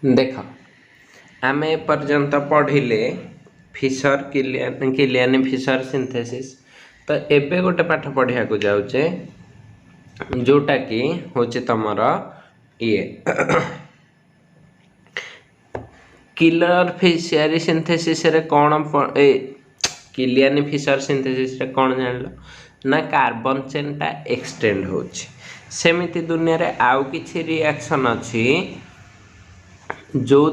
देख आमे पर्यंत पढ़िले फिशर किलियन फिशर सिंथेसिस। तो एबे गोटे पाठ पढ़िया को जाऊचे जोटा कि होचे तमर ये किलर फिशियरी सिंथेसिस रे कौन किलियन फिशर सिंथेसिस रे कौन जानल ना कार्बन चेन टा एक्सटेंड होची। सेमिति दुनिया रे आउ किछि रिएक्शन अछि जो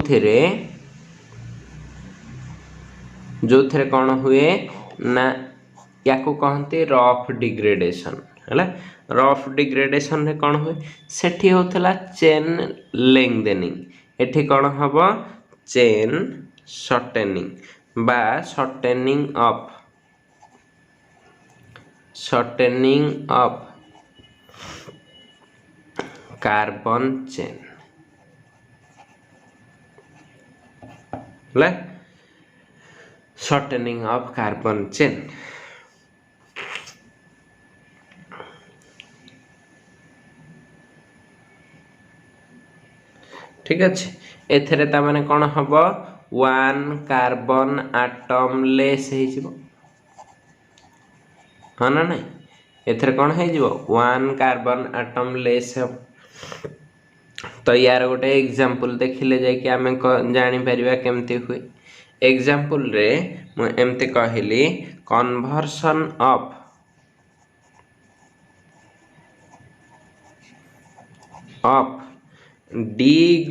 थे कौन हुए ना या को कहते रफ डिग्रेडेशन है। रफ डिग्रेडेशन रे कौन हुए सेठी होतला चेन लेंथेनिंग, एठी कौन हम चेन शॉर्टेनिंग बा शॉर्टेनिंग ऑफ कार्बन चेन है। शॉर्टेनिंग ऑफ कार्बन चेन ठीक अच्छे। एथरे ता माने कौन हम वन कार्बन आटम लेस हाँ ना नहीं एथरे कौन हो वन कार्बन आटम लेस हो। तो यार गोटे एग्जांपल देखिले जाकि आमे जानि परिबा केमती हुए। एग्जांपल रे मु एमती कहली कन्वर्सन ऑफ डी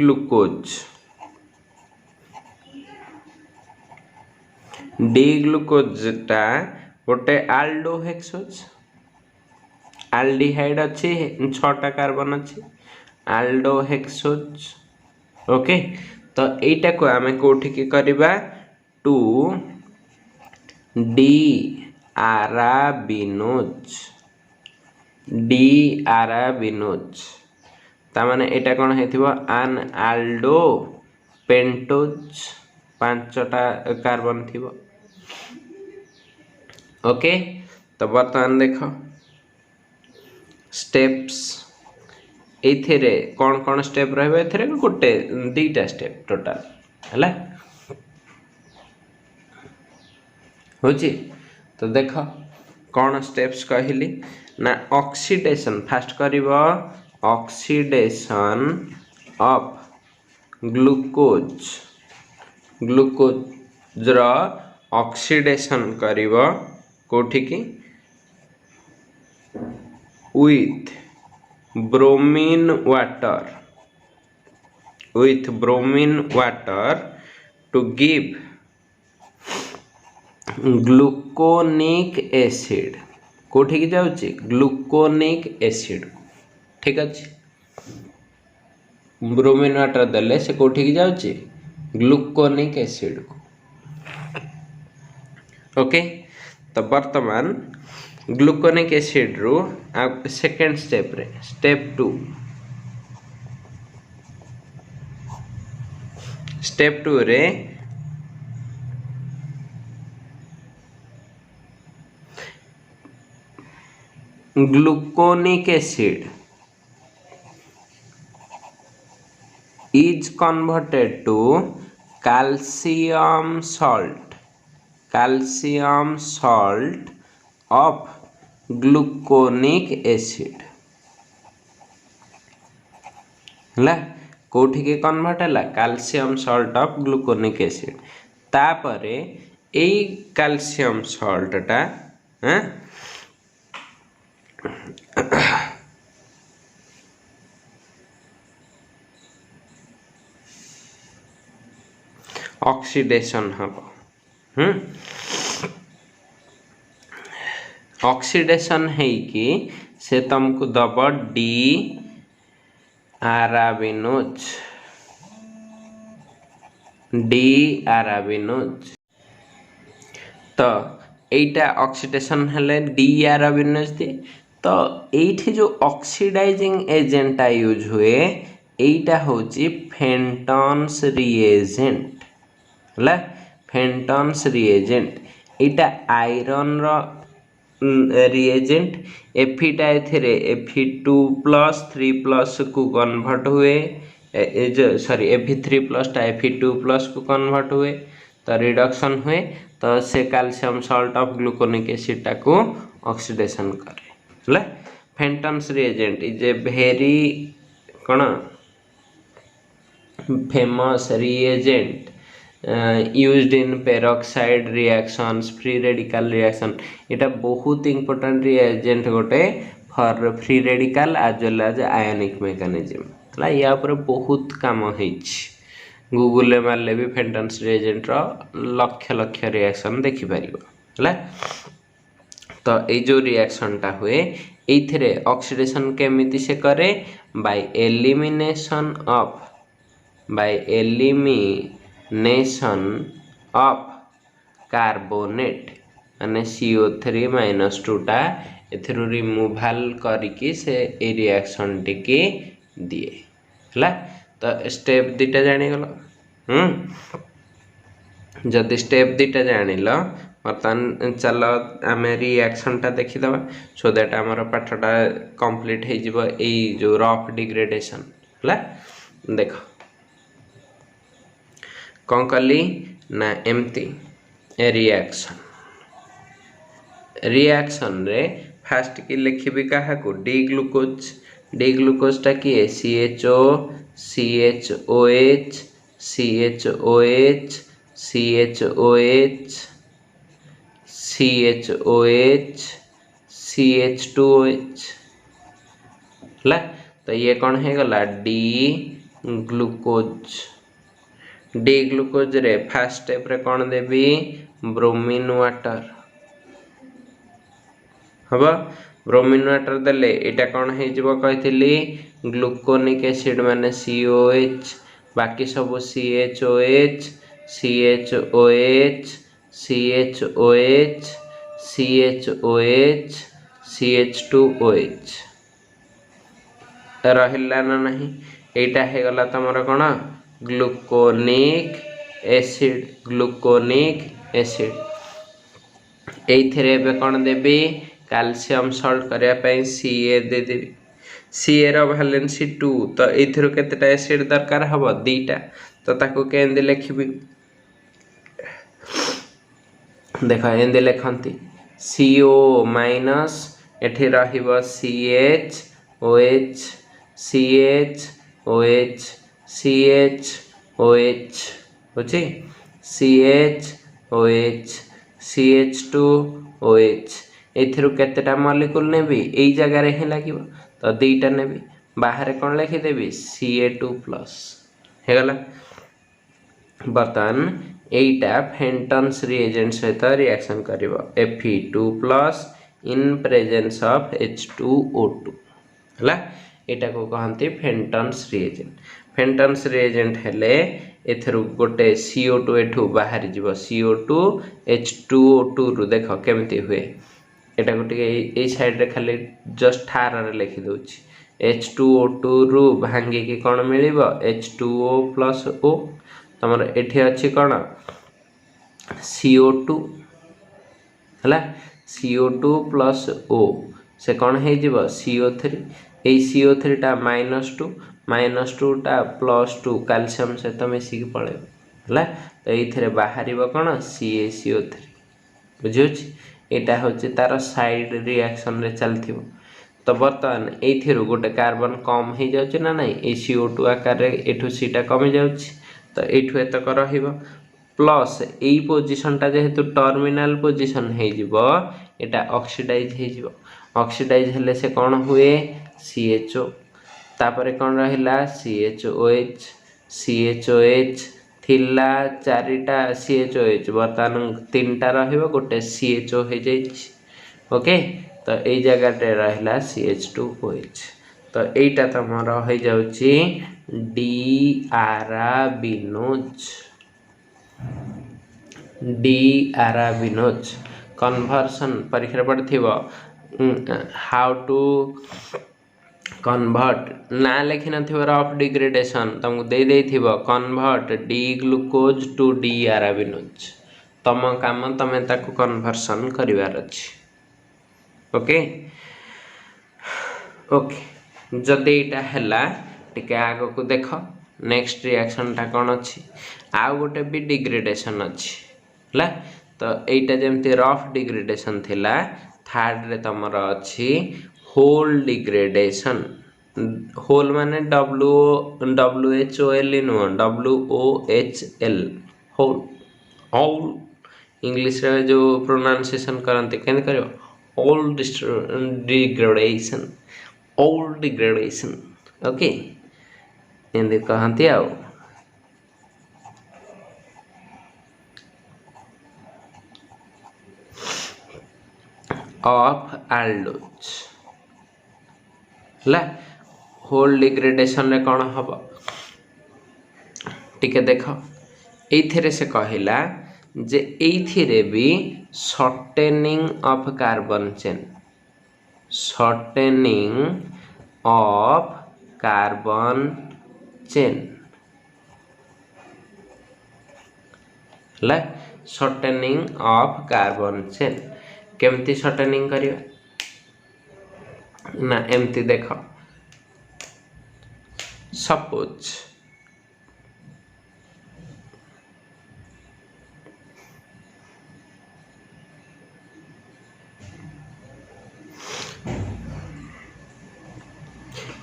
ग्लूकोज टा गोटे आल्डोहेक्सोज आल्डिहाइड अच्छी 6टा कार्बन अच्छी आल्डोहेक्सोज ओके। तो एटा को आमे कोठी की करबा 2 डी आराबिनोज ता माने एटा कौन हेथिबो आन आल्डो पेंटोज 5टा कार्बन थिबो ओके। तो बर्तमान देख स्टेप्स एथिरे कौन कौन स्टेप रहबे एथिरे गोटे 2टा स्टेप टोटल हैला होची। तो देख कौन स्टेप्स कहली ना ऑक्सीडेशन फास्ट करिवो ऑक्सीडेशन ऑफ ग्लूकोज रो ऑक्सीडेशन करिवो कोठी की with bromine water to give gluconic acid कोठी की जाउची ग्लूकोनिक एसिड ठीक अच्छे। ब्रोमीन वाटर देले से कोठी की जाउची ग्लूकोनिक एसिड को ओके। तो वर्तमान ग्लूकोनिक एसिड रू सेकेंड स्टेप रे स्टेप 2 रे gluconic acid is converted to calcium salt of gluconic acid है कोठी के कन्वर्ट है calcium salt of gluconic acid तापरे ए कैल्शियम सॉल्ट टा ऑक्सीडेशन हम ऑक्सीडेशन है कि से तुमको दब डी आराबिनोज तो एटा ऑक्सीडेशन हेले डी आराबिनोज दे। तो एठी जो ऑक्सीडाइजिंग एजेंट यूज हुए एटा होची फेंटन्स रिएजेंट एटा आयरन रो रिएजेंट एफिटा एथिरे Fe2+3+ को कन्वर्ट हुए सॉरी Fe3 प्लस टा Fe2 प्लस को कन्वर्ट हुए तो रिडक्शन हुए तो से calcium salt of gluconic acid को ऑक्सीडेशन करे है। Fenton's reagent is a very कौन famous reagent used in peroxide reactions free radical reaction इटा बहुत इंपोर्टेंट रिएजेंट गोटे for free radical as well as ionic mechanism है। या पर बहुत काम होइछि गूगल मारे भी फेंटन्स रिएजेंट लक्ष लक्ष रिएक्शन देखिपर है। तो ये जो रिएक्शन टा हुए ये ऑक्सीडेशन केमिति से करे बाय एलिमिनेशन ऑफ कार्बोनेट माने CO3 - 2 टा एथरू रिमूवाल करिकी से ए रिएक्शन टिके दिए है। तो स्टेप दीटा जानीगल जदि स्टेप दीटा जानिल बर्तमान चल आम रिएक्शन टा देखीदबा सो दैट आमर पाठटा कंप्लीट हो जो रफ डिग्रेडेशन है। देख कौन कली ना एमती रिएक्शन रे फास्ट की लिखी क्या डी ग्लूकोज टा किए CH2OH है। तो ये कौन है गला डी ग्लूकोज रे फास्ट स्टेप रे कौन देवी ब्रोमीन वाटर हम ब्रोमीन वाटर देले एटा कौन हो कही ग्लूकोनिक एसिड माने COH बाकी सब CHOH CH2OH रहिला ना नहीं एटा है गला तमर कौन ग्लूकोनिक एसिड एबे कौन देवी कैल्शियम सॉल्ट करने Ca दे देवी Ca रो वैलेंसी 2 तो एथिरो केतेटा एसिड दरकार हबो दीटा तो ताको केंदे लिखबी देखो एंदे लिखंती CO माइनस एठी रहिबो CHOH बुझी CH2OH एथिरो केतेटा मॉलिक्यूल नेबी एई जगह रे ही लागिबो तो दीटा नेबी बाहर कौन लिखि देबी Ca2+ हे गला। बर्तमान एटा फेंटन्स रिएजेंट सहित रिएक्शन करिवो Fe2+ in presence of H2O2 हला एटा को कहंती फेंटन्स रिएजेंट हेले एथरु गोटे CO2 एठू बाहर जीवो CO2 H2O2 रु देखो केमती हुए एटा को ए साइड रे खाली जस्ट ठार रे लिखि दोछि H2O2 रु भांगी की कोन मिलिबो H2O+O तमर एठी अछि कोन CO2 हला CO2+O से कौन है जीव CO3 ए CO3 टा -2 टा +2 कैल्शियम से तो मिसिक पड़े है। तो ये बाहर कौन CaCO3 बुझे यहाँ हूँ तार साइड रिएक्शन रे चलती तो बर्तमान ये गोटे कार्बन कम हो जाए ना नहीं CO2 आकार एठू सीटा कमी जाऊँगी तो यू एतक प्लस यही पोजिशन टा जेहेतु टर्मिनाल पोजिशन होटा ऑक्सीडाइज हेले से कौन हुए CHO तापर कौन रहिला CHOH थिला चारिटा CHOH बर्तमान 3टा रहिबो गोटे CHO हो जाइछि ओके तो यही जगह रहिला CH2OH तो यहीटा तुमर हो जाउछि डी-आराबिनोज कन्वर्सन परीक्षा पढ़िथिबो हाउ टू कन्वर्ट ना लिखि नथिबो रफ डिग्रेडेशन तुमको दे देथिबो कन्वर्ट डी ग्लूकोज टू डी-आराबिनोज तम काम तमे ताको कन्वर्सन करिवार अछि ओके ओके जदि एटा हला टिके आगो को देखो नेक्स्ट रिएक्शन टा कौन अच्छी आउ गोटे भी डिग्रेडेशन अच्छी है तो यहीटा जमती रफ डिग्रेडेशन थिला थर्ड रे तमर अच्छी होल डिग्रेडेशन होल माने WHOL नुह WOHL होल होल इंग्लिश रे जो प्रोनाउंसिएशन करते केन करियो Wohl degradation Wohl degradation okay एंदी कहती आउ ऑफ aldose ला होल डिग्रेडेशन रे कौन हम टिके देख ये से कहला जे एथिरे भी shortening of carbon chain shortening of carbon chain ला शॉर्टेनिंग ऑफ कार्बन चेन केमती शॉर्टेनिंग करियो ना एमती देख सपोज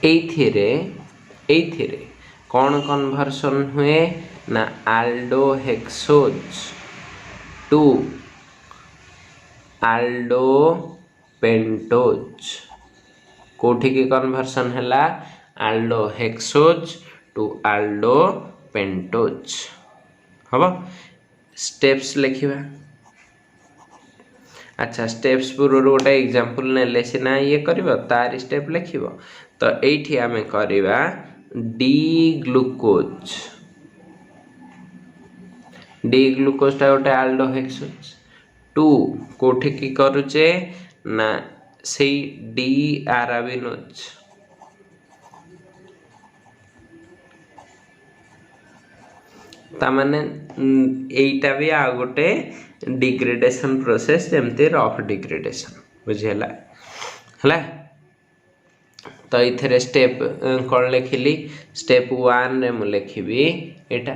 एथिरे कौन कन्वर्सन हुए ना आल्डोहेक्सोज टू आल्डोपेंटोज कोठी की कन्वर्सन हैला आल्डोहेक्सोज टू आल्डोपेंटोज हम स्टेप्स लिखिबा अच्छा स्टेप्स पूर्व गोटे एग्जांपल नेले सिना ये करिवो तार स्टेप लिखिबो तो एठी आमे करिबा डी ग्लूकोज टा गोटे आल्डोहेक्सोज टू कोठी की करूचे ना से डी आराबिनोज तामाने एटा भी आ गोटे डिग्रेडेशन प्रोसेस जमते रफ डिग्रेडेशन बुझेला हला तो इथरे स्टेप कौन लिखिली स्टेप 1 रे मु लिखिबी एटा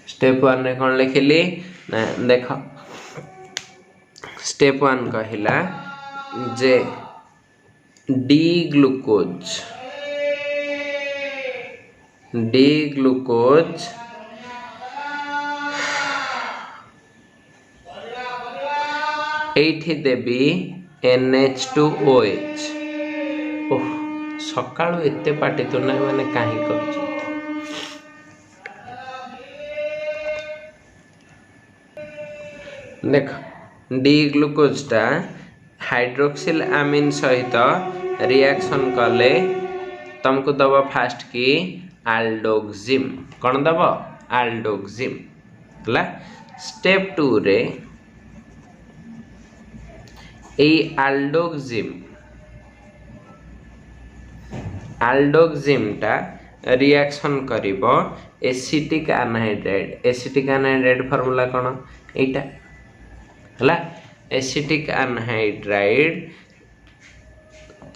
स्टेप 1 रे कौन लिखिली ना देख स्टेप 1 कहला जे डी ग्लूकोज एठी देबी NH2OH ओह सकाळु एते पाटी तो ना माने काहे करछ देख डी ग्लूकोज टा हाइड्रोक्सिल अमीन सहित रिएक्शन कले तुमको दबा फास्ट की आल्डोक्सिम कौन दबा आल्डोक्सिम हला स्टेप 2 रे ए आल्डोक्सिम टा रिएक्शन करिवो एसिटिक एनहाइड्राइड फार्मूला कौन एटा हला एसिटिक एनहाइड्राइड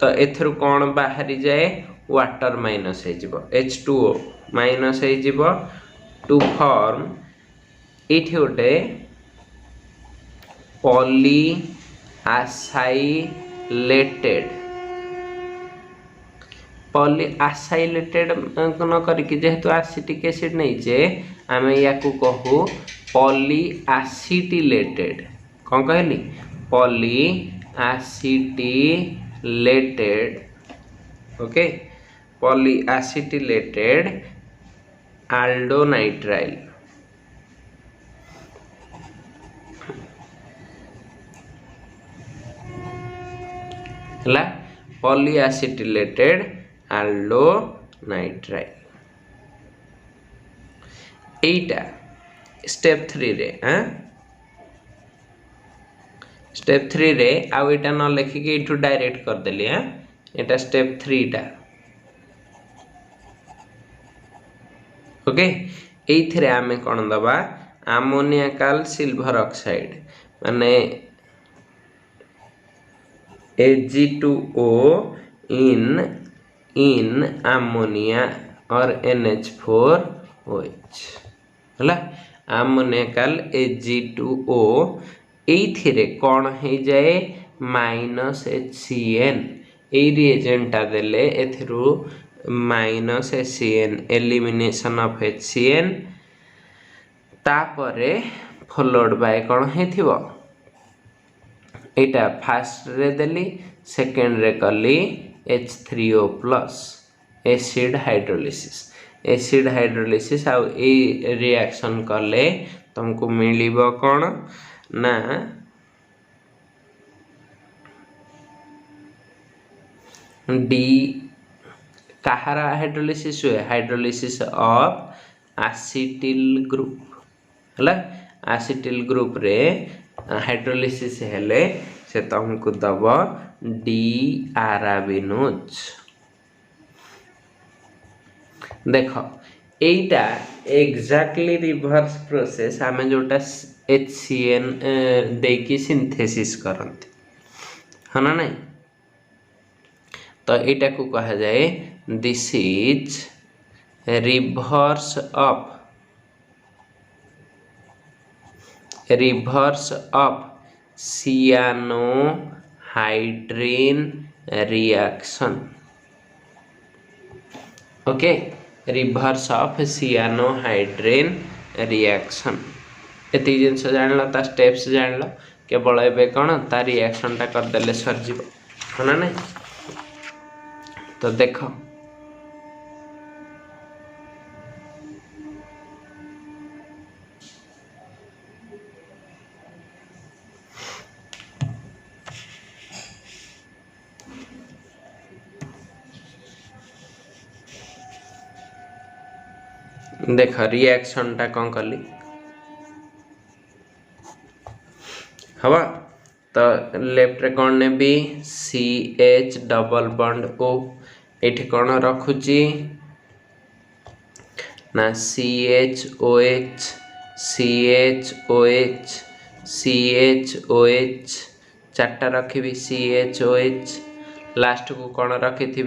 तो एथरु कौन बाहरी जाए water minus H2O minus two form एठी गोटे पॉली आसाइलेटेड न करके जेहेतु एसिटिक एसिड नहीं चे आमे याकू कहू पॉली एसिटिलेटेड कौन कहली poly acetylated okay poly acetylated aldonitrile हला पॉली एसिटिलेटेड आल्डोनाइट्राइल एटा स्टेप 3 रे स्टेप 3 रे आउ एटा न लिखिके इठू डायरेक्ट कर देली एटा स्टेप 3 टा ओके एइथरे आमे कोन दबा अमोनियाकल सिल्वर ऑक्साइड माने Ag2O in ammonia or NH4OH ହେଲା ammoniacal Ag2O एइथिरे कौन हो जाए -HCN ए रिएजेंटा देले एथिरु -HCN एलिमिनेशन ऑफ HCN तापरे फॉलोड बाय कौन हेथिबो एटा फास्ट रे देली सेकेंड रे कली H3O+ एसिड हाइड्रोलिसिस आ ए रिएक्शन कले तुमको मिलिबो कौन ना डी कहार हाइड्रोलिसिस हुए हाइड्रोलिसिस ऑफ एसिटिल ग्रुप हला एसिटिल ग्रुप रे हाइड्रोलिसिस हेले से तुमको दब डी आराबिनोज देख एटा एग्जैक्टली रिवर्स प्रोसेस आमे जोटा HCN देकी सिंथेसिस करंती है ना नहीं तो एटा को कहा जाए this is reverse of cyanohydrin reaction okay reverse of cyanohydrin reaction एति जिनस जान लो ता स्टेप्स जान लो केवल एबे कोन ता रिएक्शन टा कर देले सर जीव है ना नहीं तो देखो देख रिएक्शन टा कौन कली हवा तो लेफ्ट रे कौन ने भी CH डबल बॉन्ड O एठी कौन रखुची ना CHOH चार्टा रखी CHOH लास्ट को कौन रखी थी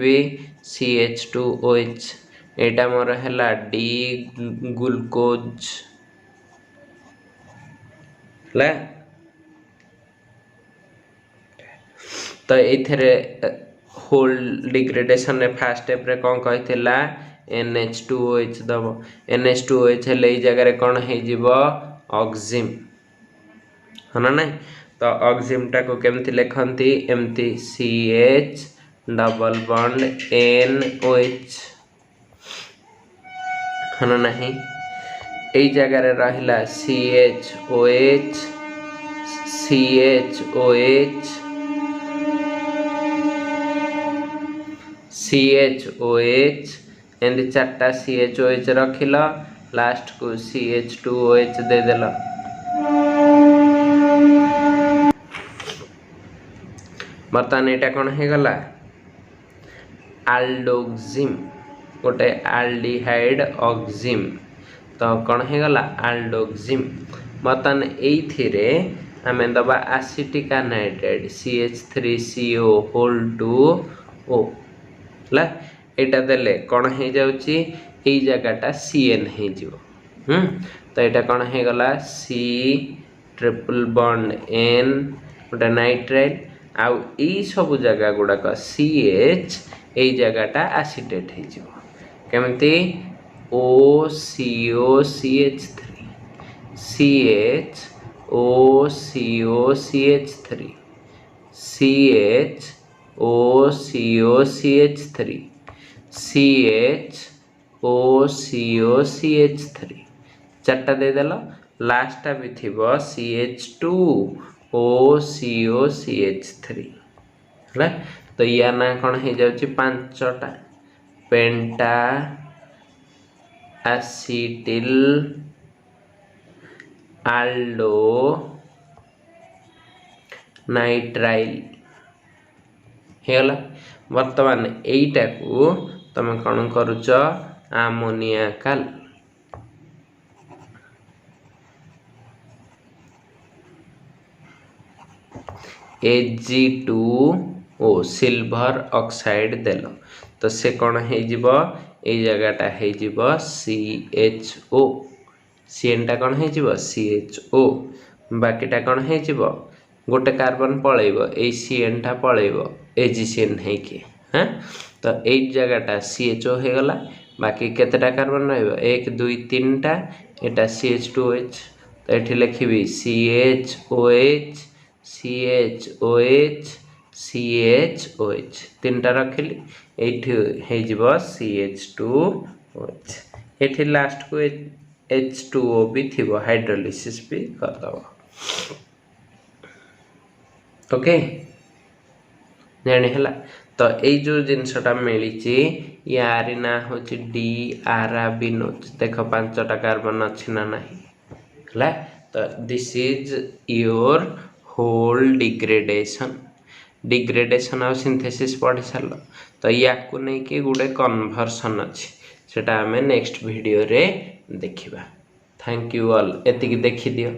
CH2OH एटा मोर हैला डी ग्लूकोज ले तो एथरे होल डिग्रेडेशन रे फर्स्ट स्टेप रे कौन कहितला NH2OH दबो NH2OH ले ई जगह रे कौन हे जीवो ऑक्सिम हना नहीं तो ऑक्सिम टा को केमति लेखंती एमति CH डबल बॉन्ड NOH हना नहीं ए जगह रे रहला CHOH एंड चार्टा CHOH रखिल लास्ट को CH2OH दे देला बर्तमान एटा कौन है गला आल्डोक्सिम गोटे आल्डिहाइड ऑक्सिम तो कौन है गला आल्डोक्सिम बर्तमान एइथिरे आमे दबा एसिटिक एनाइड्राइड CH3CO2O ला एटा देले कौन है जाउची एई जगहटा CN है जीवो तो एटा कौन है गला C ट्रिपल बॉन्ड N गोटे नाइट्राइल आउ ई सब जगह गुड़ाक CH एई जगहटा एसिटेट है जीवो केमती OCOCH3 CHOCOCH3 CHOCOCH3 CHOCOCH3 चार्टा दे देला लास्ट भी थिबो CH2OCOCH3 है तो या ना कौन हो जाउची पांचटा पेंटा एसिटिल आल्डो नाइट्राइल हेला वर्तमान एइटा को तमे कौन करूच आमोनियाकल Ag2 ओ सिल्वर ऑक्साइड देल तो से कौन हो जगहटा हो CHO CN टा कौन हो CHO बाकीटा कौन हो गोटे कार्बन पलैब ए CN टा पलैब AgCN है हाँ तो ये जगहटा CHO हो गला बाकी केतेटा कार्बन रहिबो 1 2 3 टा एटा CH2OH तो ये लिखी CHOH CHOH CHOH तीन टा रखिली ये CH2OH ये लास्ट को H2O भी थी हाइड्रोलिसिस भी करदब ओके जानी है तो ये जो जिनसटा मिली यारी ना हूँ DRAबिनोज देख 5टा कार्बन अच्छी ना है तो this is your whole degradation और सिंथेसिस पढ़ी सार तो या नहीं कि गोटे कन्वर्सन अच्छी सेटा आमे नेक्स्ट वीडियो रे देखिबा थैंक यू ऑल एतिकी देखि दियो।